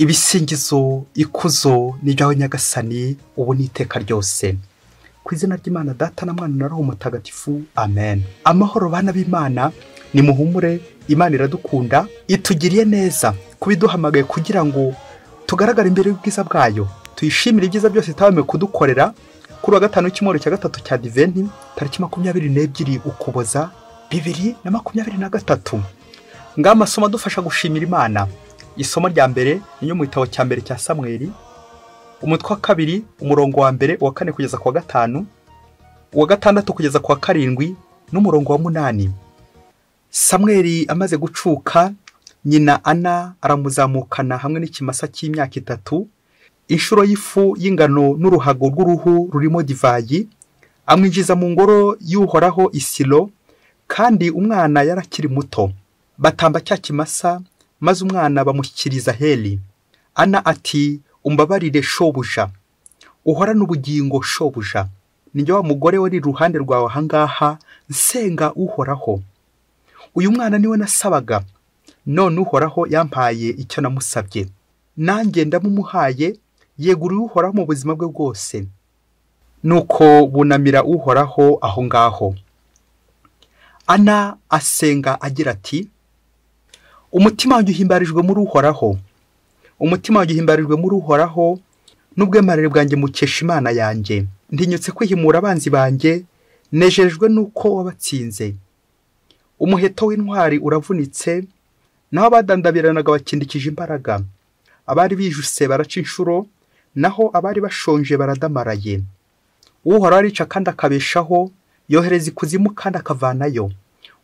ibisingizo ikuzo n'ibyawe nyagasani ubu n'iteka ryose ku izina ry'Imana Data na Mwana na Roho Mutagatifu amen. Amahoro bana b'Imana, ni muhumure, Imana iradukunda, itugiriye neza kubiduhamagaye kugira ngo tugaragare imbere y'ubwiza bwayo, tuyishimire ibyiza byose tabame kudukorera. Kuri wa gatanu cy'umwaka cya gatatu cya Adventi tariki 22 Ukuboza 2023, ngaho amasomo adufasha gushimira Imana. Isomo rya mbere niyo mu gitabo cya mbere cya Samweli, umutwe wa kabiri umurongo wa mbere wa 4 kugeza ku wa 5, uwa 6 kugeza ku wa 7 n'umurongo wa 8. Samweli amaze gucuka, nyina Ana aramuzamukana hamwe n'ikimasa cy'imyaka 3, inshuro y'ifu y'ingano n'uruhago rw'uruhu rurimo divayi, amwinjiza mu ngoro y'Uhoraho Isilo, kandi umwana yarakiri muto. Batamba cya kimasa, maze umwana bamushyikiriza Heli. Ana ati, umbabarire shobuja, uhorana ubugingo shobuja, ninjye wa mugore wari iruhande rwawe ahangaha nsenga Uhoraho. Uyu mwana niwe nasabaga, none Uhoraho yampaye icyo namusabye, nanjye ndamumuhaye, yeguriye Uhoraho mu buzima bwe bwose. Nuko bunamira Uhoraho aho ngaho. Ana asenga agira ati, umutima wanjye uhimbarijwe muri Uhoraho, umutima wanjye uhimbarijwe muri Uhoraho, n'ubwemarire bwanjye mukesha Imana yanjye. Ndinyutse kwihimura abanzi banjye, nejejwe nuko wabatsinze. Umuheto w'intwari uravunitse, naho abadandabiranaga bakindikije imbaraga. Abari bijuse baraca inshuro, naho abari bashonje baradamaraye. Uhoraho arica kandi akabeshaho, yohereza ikuzimu kandi akavanayo.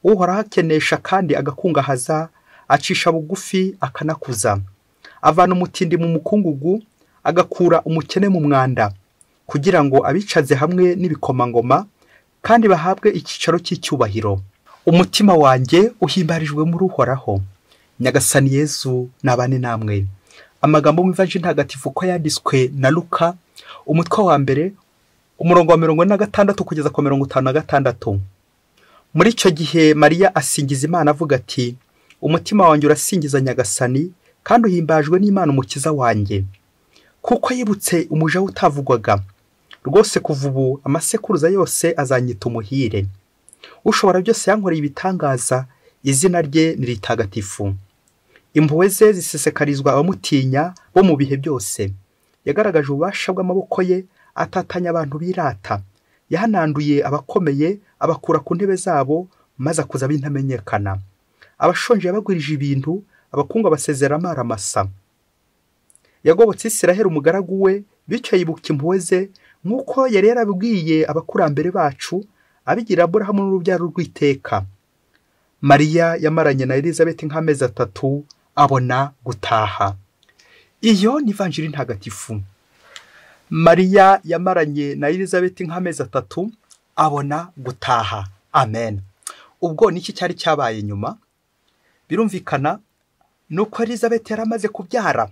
Uhoraho akenesha kandi agakungahaza, acisha bugufi akanakuza. Avana umutindi mu mukungugu, agakura umukene mu mwanda, kugira ngo abicaze hamwe n'ibikomangoma, kandi bahabwe icyicaro cy'icyubahiro. Umutima wanjye uhimbarijwe muri Uhoraho. Nyagasani Yezu nabane namwe. Amagambo mu Ivanjili ntagatifu ko yanditswe na Luka, umutwe wa mbere umurongo wa 46 kugeza ku 56. Muri icyo gihe Mariya asingiza Imana avuga ati, umutima wanjye urasingiza Nyagasani, kandi uhimbajwe n'Imana umukiza wanjye, kuko yibutse umuja utavugwaga. Rwose kuva ubu amasekuruza yose azanyita umuhire. Ushobora byose yankoreye ibitangaza, izina rye ni ritagatifu. Impuhwe ze zisesekarizwa abamutinya bo mu bihe byose. Yagaragaje ububasha bw'amaboko ye, atatanya abantu birata. Yahananduye abakomeye, abakura ku ntebe zabo, maze akuza bintamenyekana. Abashonje yabagwirije ibintu, abakungu basezera amaramasa. Yagobotse Isiraheli umugaragu we, bityo yibuka impuhwe ze, nk'uko yari yarabibwiye abakurambere bacu, abigira Aburahamu n'urubyaro rw'iteka. Mariya yamaranye na Elizabeti nk'amezi 3, abona gutaha. Iyo ni Ivanjili ntagatifu. Mariya yamaranye na Elizabeti nk'amezi 3, abona gutaha. Amen. Ubwo niki cyari cyabaye nyuma? Birumvikana nuko Elizabeti yaramaze kubyara.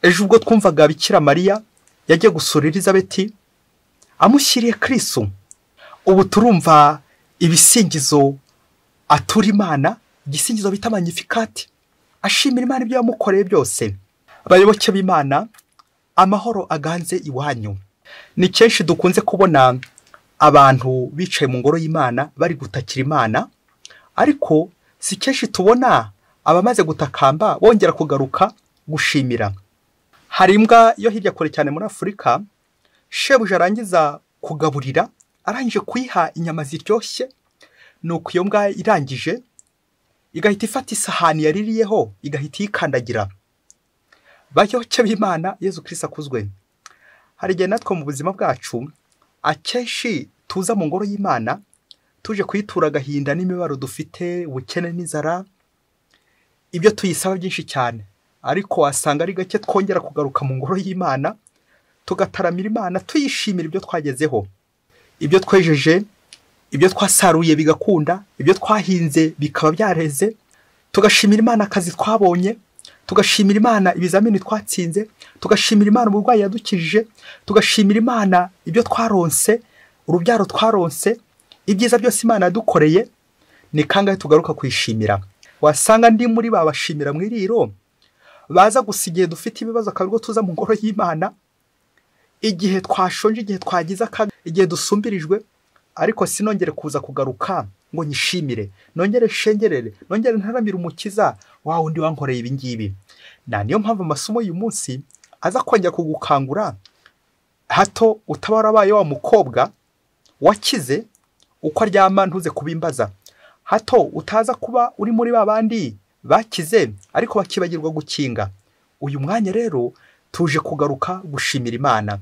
Ejo ubwo twumvaga Bikira Mariya yagiye gusura Elizabeti, amushyiriye Kristo. Ubu turumva ibisingizo atura Imana, igisingizo bita Magnificat, ashimira Imana ibyo yamukoreye byose. Abayoboke b'Imana, amahoro aganze iwanyu. Ni kenshi dukunze kubona abantu bicaye mu ngoro y'Imana bari gutakira Imana, ariko si kenshi tubona abamaze gutakamba bongera kugaruka gushimira. Hari imbwa yo hirya kure cyane muri Afurika, shebuja arangiza kugaburira, arangije kuyiha inyama ziryoshye, nuko iyo mbwa irangije igahita ifata isahani yaririyeho, igahita yikandagira. Bayoboke b'Imana, Yezu Kristo akuzwe. Hari igihe natwe mu buzima bwacu akenshi tuza mu ngoro y'Imana tuje kuyitura agahinda n'imibabaro dufite, ubukene n'inzara, ibyo tuyisaba byinshi cyane, ariko wasanga ari gake twongera kugaruka mu ngoro y'Imana tugataramira Imana, tuyishimira ibyo twagezeho, ibyo twejeje, ibyo twasaruye bigakunda, ibyo twahinze bikaba byareze, tugashimira Imana akazi twabonye, tugashimira Imana ibizamini twatsinze, tugashimira Imana uburwayi yadukijije, tugashimira Imana ibyo twaronse, urubyaro twaronse, ibyiza byose Imana yadukoreye. Ni kangahe tugaruka kwishimira? Wasanga ndi muri babashimira mwiriro baza gusa igihe dufite ibibazo akaba aribwo tuza mu ngoro y'Imana, igihe twashonje, igihe twagize akaga, igihe dusumbirijwe, ariko sinongere kuza kugaruka ngo nyishimire, nongere shengerere, nongere ntaramire umukiza wa wundi wankoreye ibi ngibi. Niyo mpamvu amasomo uyu munsi aza kongera kugukangura, hato utaba warabaye wa mukobwa wakize uko aryama ntuze kubimbaza, hato utaza kuba uri muri babandi bakize ariko bakibagirwa gukinga. Uyu mwanya rero tuje kugaruka gushimira Imana.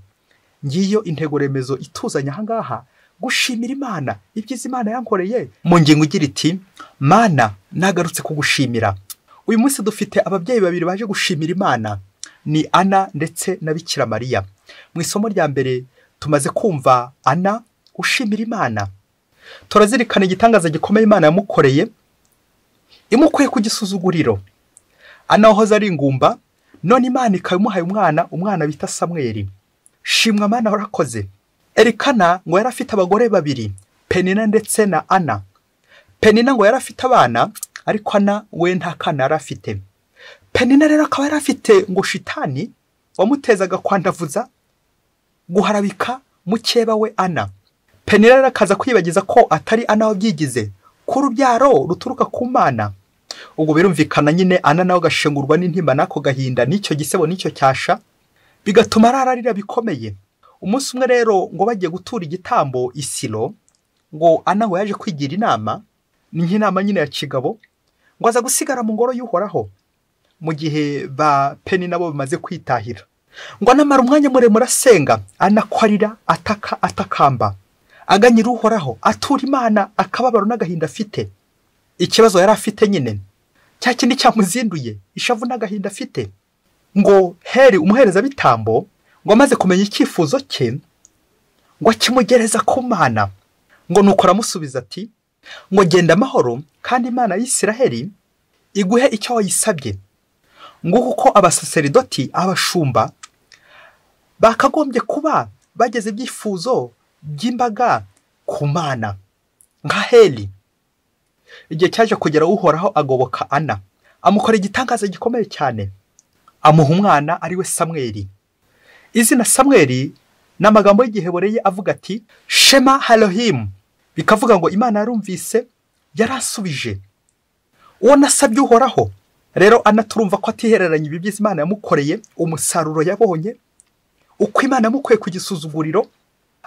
Ngiyo intego remezo ituzanya aha ngaha, gushimira Imana ibyiza Imana yankoreye, mu ngingo igira iti Mana nagarutse kugushimira. Uyu munsi dufite ababyeyi babiri baje gushimira Imana, ni Ana ndetse na Bikira Mariya. Mu isomo rya mbere tumaze kumva Ana ushimira Imana. Turazirikana igitangaza gikomeye Imana yamukoreye, imukuye ku gisuzuguriro. Ana wahoze ari ingumba, none Imana ikamuhaye umwana bita Samweli. Shimwa Mana warakoze. Elikana ngo yari afite abagore babiri, Penina ndetse na Ana. Penina ngo yari afite abana, ariko Ana we nta kana yari afite. Penina rero akaba yari afite ngo shitani wamutezaga kwandavuza, guharabika mukeba we Ana. Penina rero akaza kwibagiza ko atari Ana wabyigize, ko urubyaro ruturuka ku Mana. Ubwo birumvikana nyine Ana nawe agashengurwa n'intimba n'ako gahinda n'icyo gisebo n'icyo cyasha, bigatuma ararira bikomeye. Umunsi umwe rero ngo bagiye gutura igitambo Isilo, ngo Ana ngo yaje kwigira inama, ni nk'inama nyine ya kigabo, ngo aza gusigara mu ngoro y'Uhoraho mu gihe ba Penina nabo bamaze kwitahira. Ngo anamara umwanya muremure asenga, anakwarira, atakamba, aganyira Uhoraho, atura Imana akababaro n'agahinda afite. Ikibazo yari afite nyine cya kindi cyamuzinduye, ishavu n'agahinda afite. Ngo Heri umuhereza bitambo ngo amaze kumenya icyifuzo cye, ngo akimugereza ku Mana, ngo nuko aramusubiza ati ngo genda amahoro, kandi Imana y'Isiraheli iguhe icyo wayisabye. Ngo kuko abasaseridoti, abashumba bakagombye kuba bageze ibyifuzo by'imbaga ku Mana nka Heli. Igihe cyaje kugera Uhoraho agoboka Ana, amukora igitangaza gikomeye cyane, amuha umwana ari we Samweli. Izina Samweli n'amagambo y'Igihebureye avuga ati Shema Elohim, bikavuga ngo Imana yarumvise yaransubije uwo nasabye Uhoraho. Rero Ana turumva ko atihereranye ibi byiza Imana yamukoreye, umusaruro yabonye, uko Imana yamukuye ku gisuzuguriro,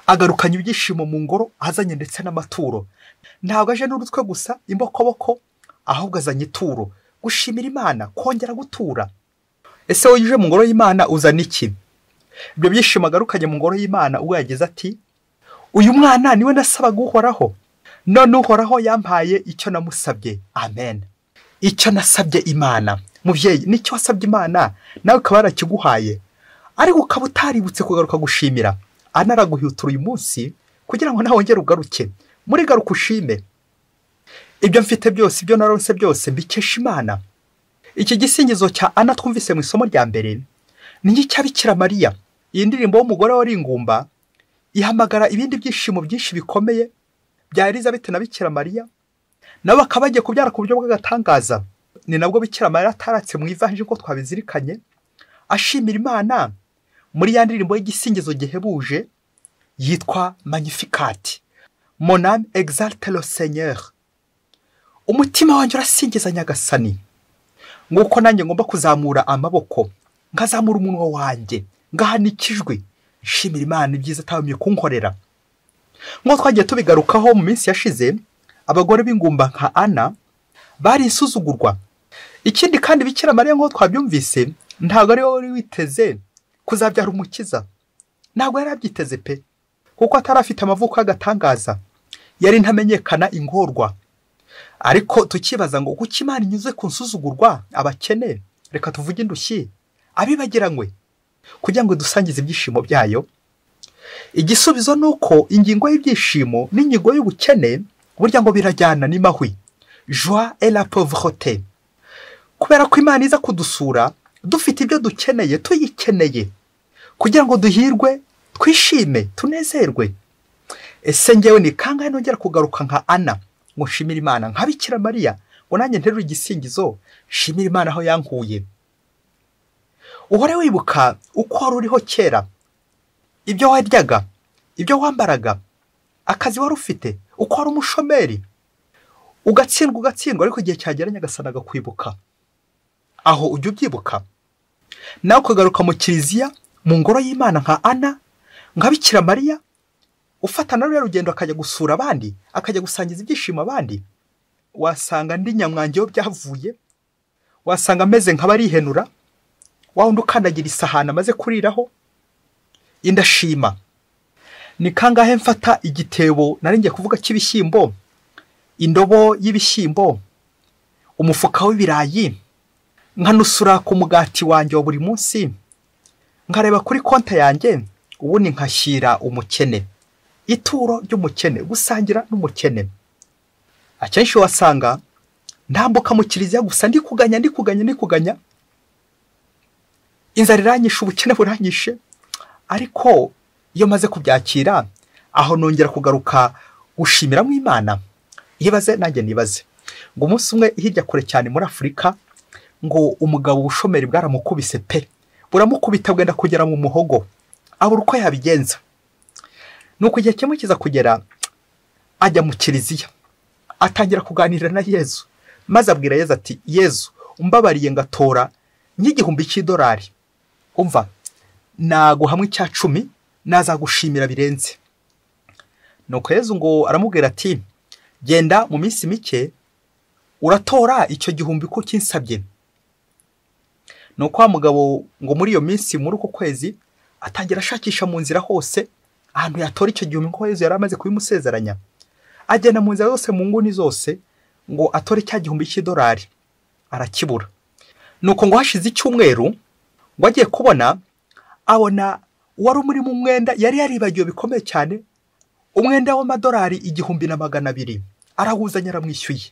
agarukanye ibyishimo mu ngoro, azanye ndetse n'amaturo. Ntabwo aje n'urutwe gusa imbokoboko, ahubwo azanye ituro, gushimira Imana, kongera gutura. Ese wowe uje mu ngoro y'Imana uzana iki? Ibyo byishimo agarukanye mu ngoro y'Imana ubwo yagize ati uyu mwana niwe nasabaga Uhoraho, none Uhoraho yampaye icyo namusabye. Amen. Icyo nasabye Imana, muvyeyi, nicyo wasabye Imana nawe ukaba yarakiguhaye, ariko ukaba utaributse kugaruka gushimira. Ana araguhitura uyu munsi kugira ngo nawe wongere ugaruke muri garuka ushime. Ibyo mfite byose, ibyo naronse byose mbikesha Imana. Iki gisingizo cya Ana twumvise mu isomo rya mbere ni nk'icya Bikira Mariya. Iyi ndirimbo y'umugore wari ingumba ihamagara ibindi byishimo byinshi bikomeye bya Elizabeth na Bikira Mariya, nabo bakaba bagiye kubyara ku buryo bw'agatangaza. Ni nabwo Bikira Mariya ataratse mu ivanjiri ko twabizirikanye, ashimira Imana muri ya ndirimbo y'igisingizo gihebuje yitwa Magnificat. Mon âme exalte le Seigneur. Umutima wanjye urasingiza Nyagasani. Nguko nanjye ngomba kuzamura amaboko, ngazamura umunwa wanjye, ngahanikijwe, nshimira Imana ibyiza atabamye kunkorera. Ngo twagiye tubigarukaho mu minsi yashize, abagore b'ingumba nka Ana bari insuzugurwa. Ikindi kandi Bikira Mariya ngo twabyumvise, ntabwo ari wowe witeze kuzabyara umukiza. Ntabwo yari abyiteze pe, kuko atarafite amavuko y'agatangaza, yari ntamenyekana ingorwa. Ariko tukibaza ngo kuko Imana inyuze ku nsuzugurwa abakene, reka tuvuge indushyi abibagiranywe kugira ngo dusangize ibyishimo byayo. Igisubizo nuko ingingo y'ibyishimo n'ingingo y'ubukene burya ngo birajyana ni mahwi. Joie et la pauvreté. Kubera ko Imana iza kudusura dufite ibyo dukeneye, tuyikeneye kugira ngo duhirwe, twishime, tunezerwe. Ese ngewe ni kangahe nongera kugaruka nka Ana ngo nshimire Imana, nka Bikira Mariya ngo nanjye nterure igisingizo nshimire Imana aho yankuye. uhore wibuka uko wari uriho kera, ibyo waryaga, ibyo wambaraga, akazi wari ufite, uko wari umushomeri, ugatsindwa ariko igihe cyagera Nyagasani agakwibuka. Aho ujya ubyibuka nawe ukagaruka mu kiliziya, mu ngoro y'Imana nka Ana, nka Bikira Mariya, ufatana rero urugendo akajya gusura abandi, akajya gusangiza ibyishimo abandi. Wasanga ndi nyamwangeyo byavuye, wasanga ameze nk'abarihenura, wawundi ukandagira isahani amaze kuriraho. Indashima ni kangahe mfata igitebo nari ngiye kuvuga cy'ibishyimbo, indobo y'ibishyimbo, umufuka w'ibirayi, nkanusura ku mugati wanjye wa buri munsi, nkareba kuri konti yanjye, ubundi nkashyira umukene, ituro ry'umukene, gusangira n'umukene. Akenshi wasanga ntambuka mu kiliziya gusa ndi kuganya, inzara iranyishe, ubukene buranyishe, ariko iyo maze kubyakira, aho nongera kugaruka gushimiramo Imana. Yibaze nanjye nibaze ngo umunsi umwe hirya kure cyane muri Afurika, ngo umugabo ubushomeri bwaramukubise pe, buramukubita bwenda kugera mu muhogo, abura uko yabigenza. Nuko igihe kimwe kiza kugera, ajya mu kiliziya, atangira kuganira na Yezu, maze abwira Yezu ati, Yezu umbabariye ngatora nk'igihumbi cy'idolari, umva naguhamwe icya 10 nazagushimira birenze. Nuko Yezu ngo aramubwira ati, genda mu minsi mike uratora icyo gihumbi ko kinsabye. Nuko wa mugabo ngo muri iyo minsi, muri uko kwezi, atangira ashakisha mu nzira hose ahantu yatora icyo gihumbi ko Yezu yari amaze kubimusezeranya. Agenda mu nzira zose, mu nguni zose, ngo atore cya gihumbi cy'idolari, arakibura. Nuko ngo hashize icyumweru, ngo agiye kubona, abona wari muri mu mwenda yari yaribagiwe bikomeye cyane, umwenda w'amadolari 1,200, arahuzanya aramwishyuye.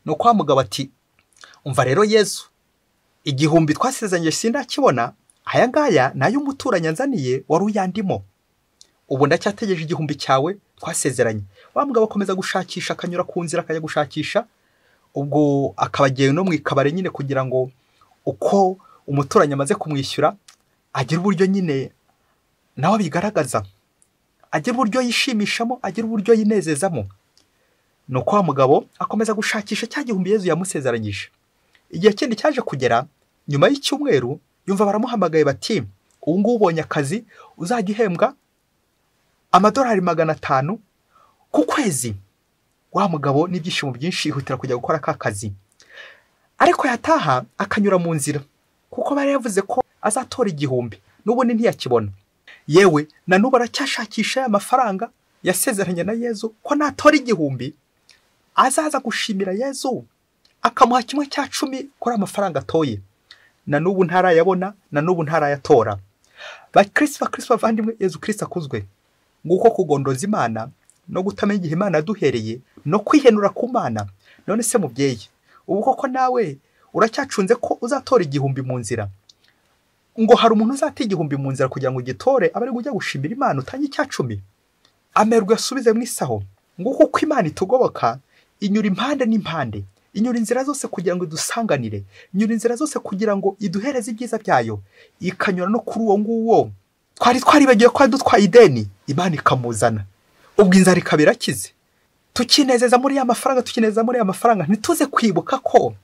Nuko wa mugabo ati, umva rero Yezu, igihumbi twasezeranye sindakibona, aya ngaya nayo umuturanyi anzaniye wari uyandimo, ubu ndacyategereje igihumbi cyawe twasezeranye. Wa mugabo akomeza gushakisha, akanyura ku nzira akajya gushakisha, ubwo akabagiye no mu ikabare nyine, kugira ngo uko umuturanyi amaze kumwishyura agira uburyo nyine nawe abigaragaza, agira uburyo yishimishamo, agira uburyo yinezezamo. Nuko wa mugabo akomeza gushakisha cya gihumbi Yezu yamusezeranyije. Igihe kindi cyaje kugera, nyuma y'icyumweru, yumva baramuhamagaye bati, ubu ngubu ubonye akazi, uzajya uhembwa amadolari 500 ku kwezi. Wa mugabo n'ibyishimo byinshi yihutira kujya gukora ka kazi, ariko yataha akanyura mu nzira, kuko bari yavuze ko azatora igihumbi, n'ubundi ntiyakibona. Yewe na n'ubu aracyashakisha amafaranga yasezeranye na Yezu ko natora igihumbi azaza gushimira Yezu, akamuha 1/10 kuri amafaranga atoye. Na n'ubu ntarayabona, na n'ubu ntarayatora. Bakristo bavandimwe, Yezu Kristo akuzwe. Nguko kugondoza Imana no gutamenya igihe Imana yaduhereye, no kwihenura ku Mana. None se mubyeyi, ubu koko nawe uracyacunze ko uzatora igihumbi mu nzira? Ngo hari umuntu uzata igihumbi mu nzira kugira ngo ugitore, abari kujya gushimira Imana utange icya 10? Amerwe asubize mu isaho. Nguko uko Imana itugoboka, inyura impande n'impande, inyura inzira zose kugira ngo idusanganire, inyura inzira zose kugira ngo iduhereze ibyiza byayo, ikanyura no kuri uwo nguwo twaribagiye ko dutwaye ideni, Imana ikamuzana, ubwo inzara ikabira kize. Tukinezeza muri ya mafaranga, ntituze kwibuka ko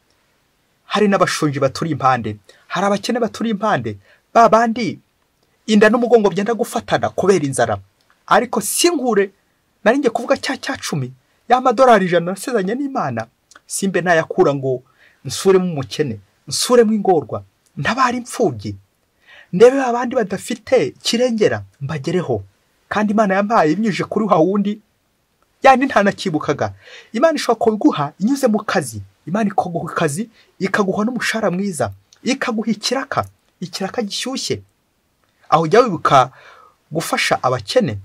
hari n'abashonji baturi impande, hari abakene baturi impande, babandi inda n'umugongo byenda gufatana kubera inzara. Ariko sinkure nari ngiye kuvuga cya 10 y'amadolari 100 nasezeranye n'Imana, simbe nayakura ngo nsure mu mukene, nsure mu ingorwa, ntabari imfubyi, ndebe abandi badafite kirengera mbagereho. Kandi Imana yampaye ibinyuje kuri wa wundi yani ntanakibukaga. Imana ishobora kuguha inyuze mu kazi, Imana ikaguha akazi, ikaguha n'umushahara mwiza, ikaguha ikiraka gishyushye. Aho jya wibuka gufasha abakene,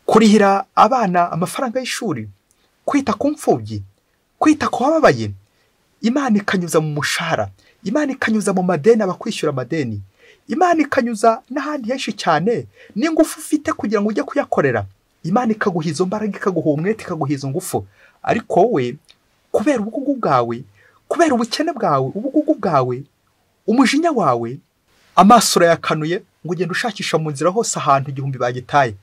kurihira abana amafaranga y'ishuri, kwita ku mfubyi, kwita ku bababaye. Imana ikanyuza mu mushahara, Imana ikanyuza mu madeni, abakwishyura amadeni, Imana ikanyuza n'ahandi henshi cyane n'ingufu ufite kugira ngo ujye kuyakorera. Imana ikaguha izo mbaraga, ikaguha umwete, ikaguha izo ngufu. Ariko wowe kubera ubugugu bwawe, kubera ubukene bwawe, umujinya wawe, amaso urayakanuye ngo ugende ushakisha mu nzira hose ahantu igihumbi bagitaye,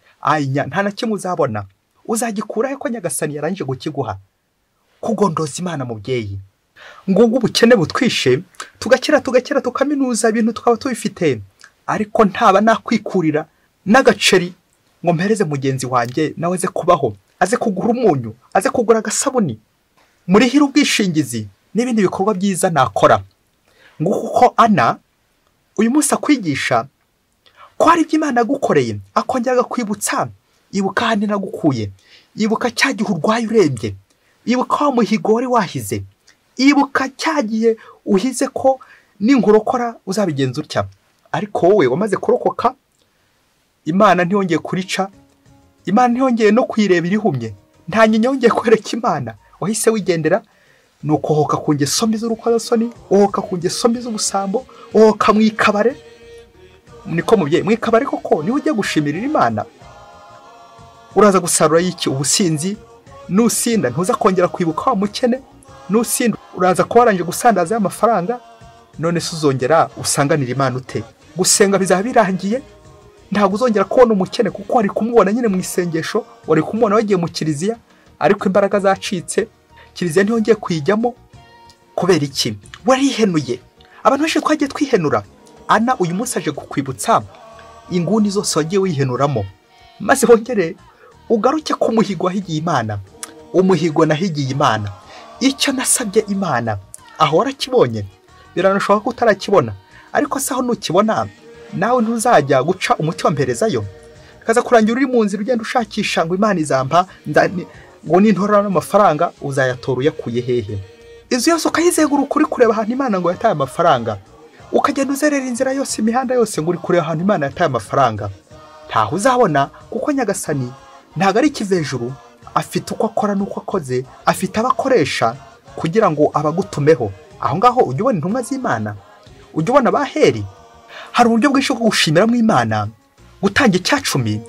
nta na kimwe uzabona. Uzagikura he ko Nyagasani yarangije kukiguha? Kugondoza Imana mubyeyi. Ngo ubukene butwishe tugakira tukaminuza ibintu tukaba tubifite, ariko ntaba nakwikurira n'agaceri ngo mpereze mugenzi wanjye nawe aze kubaho, aze kugura umunyu, aze kugura agasabuni, muri hira ubwishingizi n'ibindi bikorwa byiza nakora. Ngo kuko Ana uyu munsi akwigisha ko hari ibyo Imana yagukoreye, akongera agakwibutsa, ibuka handi nagukuye, ibuka cya gihe urwaye urembye, ibuka wa muhigo wari wahize, ibuka cya gihe uhize ko ninkurokora uzabigenza utya, ariko wowe wamaze kurokoka. Imana ntiyongeye kurica, Imana ntiyongeye no kwireba irihumye, nta nyinya yongeye kwereka Imana, wahise wigendera. Nuko hoka ku ngeso mbi z'urukozasoni, hoka ku ngeso mbi z'ubusambo, hoka mwikabare. Niko mubyeyi, mwikabare koko niho ugiye gushimirira Imana. Uraza gusarura y'iki? Ubusinzi. Nusinda ntuza kongera kwibuka wa mukene, nusinda uraza kuba warangije gusandaza y'amafaranga, none se uzongera usanganira Imana ute? Gusenga bizaba birangiye, ntabwo uzongera kubona umukene kuko wari kumubona nyine mu isengesho, wari kumubona wagiye mu kiliziya, ariko imbaraga zacitse, kiliziya ntiyongeye kuyijyamo. Kubera iki? Warihenuye. Abantu benshi twagiye twihenura. Ana uyu munsi aje kukwibutsa inguni zose wagiye wihenuramo, maze wongere ugaruke ku muhigo wahigiye Imana. Umuhigo nahigiye Imana, icyo nasabye Imana aho warakibonye. Biranashoboka ko utarakibona, ariko saho nukibona nawe ntuzajya guca umuti wa mperezayo, kaza kurangira uri mu nzira ugenda ushakisha ngo Imana izampa ngo nintorana n'amafaranga, uzayatora uyakuye hehe? Izo yose ukayizenguruka uri kureba ahantu Imana ngo yataye amafaranga, ukagenda uzerera inzira yose, imihanda yose ngo uri kureba ahantu Imana yataye amafaranga. Ntaho uzabona, kuko Nyagasani ntago ari ikivejuru, afite uko akora n'uko akoze, afite abakoresha kugira ngo abagutumeho. Aho ngaho ujye ubona intumwa z'Imana, ujye ubona abaheri. Hari uburyo bwinshi bwo gushimiramo Imana: gutanga icyacumi,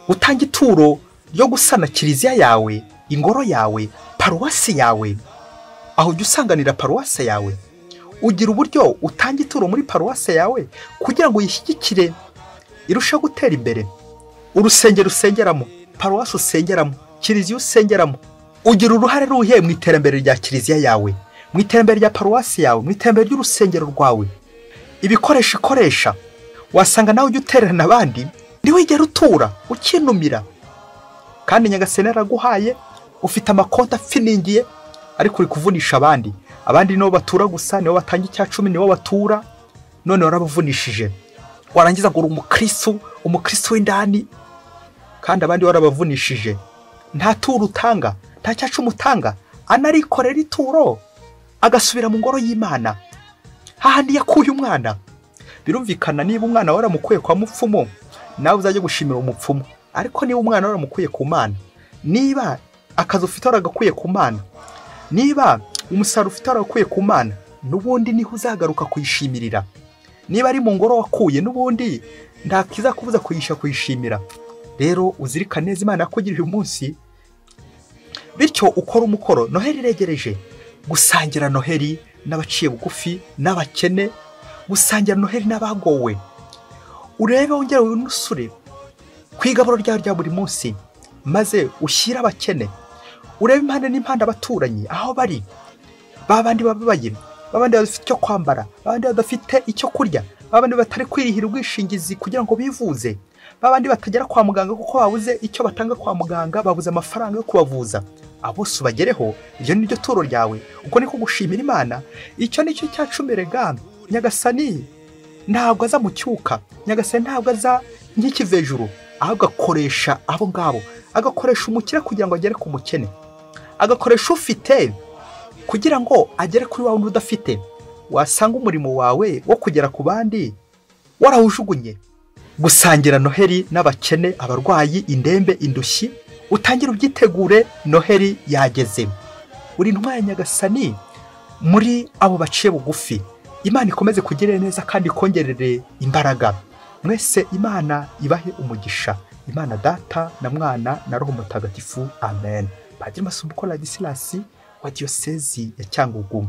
gutanga ituro ryo gusana kiliziya yawe, ingoro yawe, paruwasi yawe. Aho ujye usanganira paruwasi yawe, ugira uburyo utanga ituro muri paruwasi yawe kugira ngo yishyigikire, irusheho gutera imbere. Urusengero usengeramo, paruwasi usengeramo, kiliziya usengeramo, ugira uruhare ruhe mu iterambere rya kiliziya yawe, mu iterambere rya paruwasi yawe, mu iterambere ry'urusengero rwawe. Ibikoresho ikoresha, wasanga nawe ujya utererana abandi, ntiwigere utura ukinumira. Kandi Nyagasani yaraguhaye, ufite amakonti afiningiye, ariko uri kuvunisha abandi. Abandi nibo batura gusa, nibo batanga icyacumi, nibo batura, none warabavunishije. Warangiza ngo uri umukristo w'indani, kandi abandi warabavunishije. Nta turo utanga, nta cyacumi utanga. Anarikorera ituro agasubira mu ngoro y'Imana, hahandi yakuye umwana. Birumvikana niba umwana waramukuye kwa mupfumu, nawe uzajya gushimira umupfumu. Ariko niba umwana waramukuye ku Mana, niba akazi ufite waragakuye ku Mana, niba umusaruro ufite waragakuye ku Mana, n'ubundi niho uzagaruka kuyishimirira. Niba ari mu ngoro wakuye, n'ubundi ntakizakubuza kuyishimira. Rero uzirikane neza Imana yakugirira uyu munsi, bityo ukora umukoro. Noheli iregereje, gusangira Noheli n'abaciye bugufi n'abakene, gusangira Noheli n'abagowe. Urebe wongere unusure ku igaburo ryawe rya buri munsi, maze ushyire abakene. Urebe impande n'impande abaturanyi aho bari, babandi bababaye, babandi badafite icyo kwambara, babandi badafite icyo kurya, babandi batari kwirihira ubwishingizi kugira ngo bivuze, babandi batagera kwa muganga kuko babuze icyo batanga kwa muganga, babuze amafaranga yo kubavuza. Abose ubagereho. Ibyo ni ryo turo ryawe, uko niko gushimira Imana. Icyo nicyo cyacumi rega. Nyagasani ntabwo aza mu cyuka, Nyagasani ntabwo aza nk'ikivejuru, ahubwo akoresha abo ngabo, agakoresha umukire kugira ngo agere ku mukene, agakoresha ufite kugira ngo agere kuri wawe udafite. Wasanga umurimo wawe wo kugera ku bandi warawujugunye. Gusangira Noheli n'abakene, abarwayi, indembe, indushyi, utangira ubyitegure. Noheli yageze. Uri intumwa ya Nyagasani muri abo baciye bugufi. Imana ikomeze kugirira neza kandi ikongerere imbaraga. Mwese Imana ibahe umugisha. Imana Data na Mwana na Roho Mutagatifu. Amen. Padiri Masumbuko Ladislas wa Diyosezi ya Cyangugu.